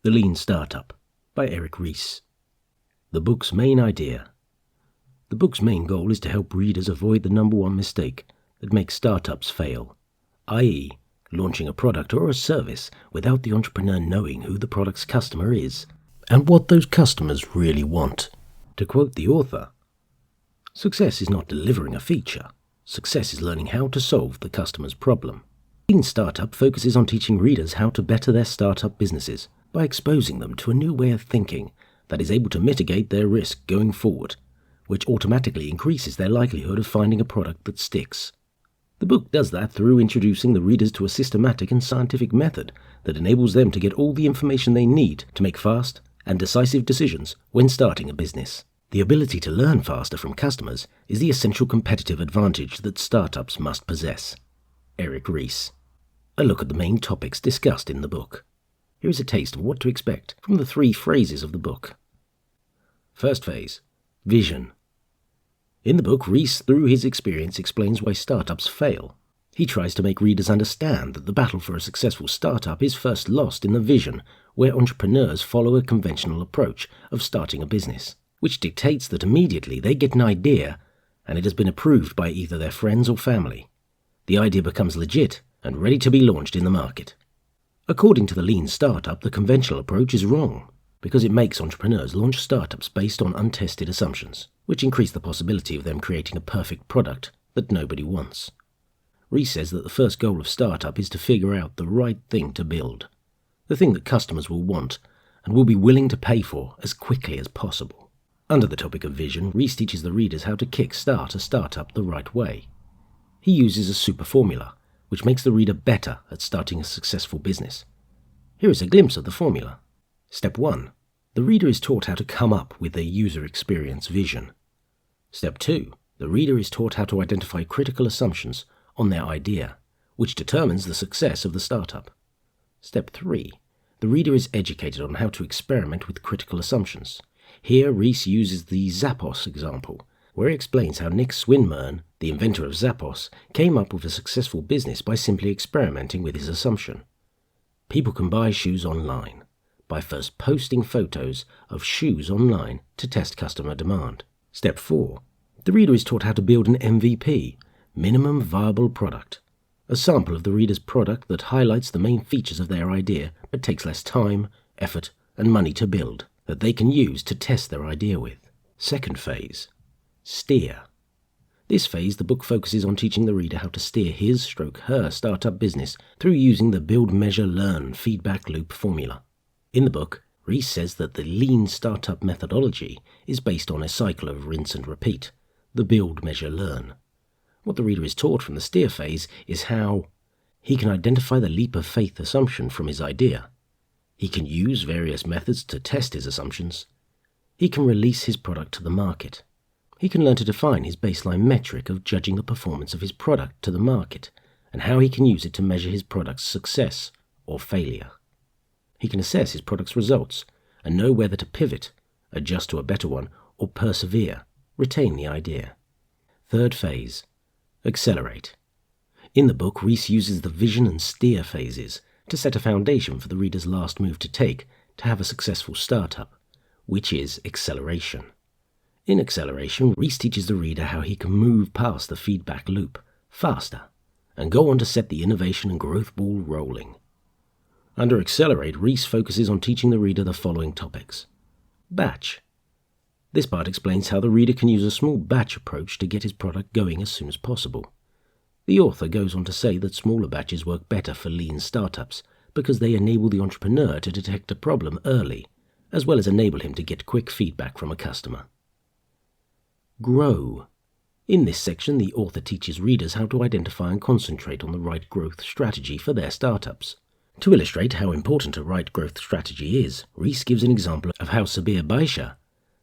The Lean Startup by Eric Ries. The book's main idea. The book's main goal is to help readers avoid the number one mistake that makes startups fail, i.e., launching a product or a service without the entrepreneur knowing who the product's customer is and what those customers really want. To quote the author, "Success is not delivering a feature. Success is learning how to solve the customer's problem." Lean Startup focuses on teaching readers how to better their startup businesses by exposing them to a new way of thinking that is able to mitigate their risk going forward, which automatically increases their likelihood of finding a product that sticks. The book does that through introducing the readers to a systematic and scientific method that enables them to get all the information they need to make fast and decisive decisions when starting a business. The ability to learn faster from customers is the essential competitive advantage that startups must possess. Eric Ries. A look at the main topics discussed in the book. Here is a taste of what to expect from the 3 phases of the book. First phase, vision. In the book, Ries, through his experience, explains why startups fail. He tries to make readers understand that the battle for a successful startup is first lost in the vision, where entrepreneurs follow a conventional approach of starting a business, which dictates that immediately they get an idea and it has been approved by either their friends or family. The idea becomes legit and ready to be launched in the market. According to the Lean Startup, the conventional approach is wrong because it makes entrepreneurs launch startups based on untested assumptions, which increase the possibility of them creating a perfect product that nobody wants. Ries says that the first goal of startup is to figure out the right thing to build, the thing that customers will want and will be willing to pay for as quickly as possible. Under the topic of vision, Ries teaches the readers how to kick-start a startup the right way. He uses a super formula, which makes the reader better at starting a successful business. Here is a glimpse of the formula. Step 1. The reader is taught how to come up with a user experience vision. Step 2. The reader is taught how to identify critical assumptions on their idea, which determines the success of the startup. Step 3. The reader is educated on how to experiment with critical assumptions. Here, Ries uses the Zappos example, where he explains how Nick Swinmurn, the inventor of Zappos, came up with a successful business by simply experimenting with his assumption. People can buy shoes online by first posting photos of shoes online to test customer demand. Step 4. The reader is taught how to build an MVP, minimum viable product, a sample of the reader's product that highlights the main features of their idea but takes less time, effort, and money to build, that they can use to test their idea with. Second phase, steer. This phase, the book focuses on teaching the reader how to steer his/her startup business through using the build, measure, learn feedback loop formula. In the book, Ries says that the Lean Startup methodology is based on a cycle of rinse and repeat, the build, measure, learn. What the reader is taught from the steer phase is how he can identify the leap of faith assumption from his idea. He can use various methods to test his assumptions. He can release his product to the market. He can learn to define his baseline metric of judging the performance of his product to the market and how he can use it to measure his product's success or failure. He can assess his product's results and know whether to pivot, adjust to a better one, or persevere, retain the idea. Third phase, accelerate. In the book, Ries uses the vision and steer phases to set a foundation for the reader's last move to take to have a successful startup, which is acceleration. In acceleration, Ries teaches the reader how he can move past the feedback loop faster and go on to set the innovation and growth ball rolling. Under Accelerate, Ries focuses on teaching the reader the following topics. Batch. This part explains how the reader can use a small batch approach to get his product going as soon as possible. The author goes on to say that smaller batches work better for lean startups because they enable the entrepreneur to detect a problem early, as well as enable him to get quick feedback from a customer. Grow. In this section, the author teaches readers how to identify and concentrate on the right growth strategy for their startups. To illustrate how important a right growth strategy is, Ries gives an example of how Sabir Baisha,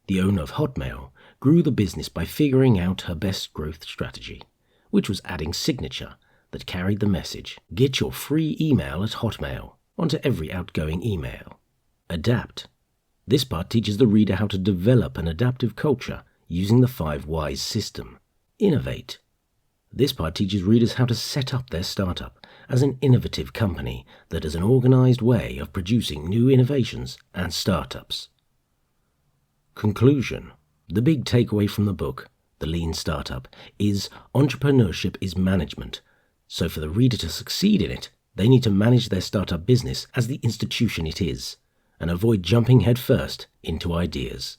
the owner of Hotmail, grew the business by figuring out her best growth strategy, which was adding signature that carried the message, "Get your free email at Hotmail," onto every outgoing email. Adapt. This part teaches the reader how to develop an adaptive culture using the 5 Whys system. Innovate. This part teaches readers how to set up their startup as an innovative company that has an organized way of producing new innovations and startups. Conclusion. The big takeaway from the book, The Lean Startup, is entrepreneurship is management. So for the reader to succeed in it, they need to manage their startup business as the institution it is, and avoid jumping headfirst into ideas.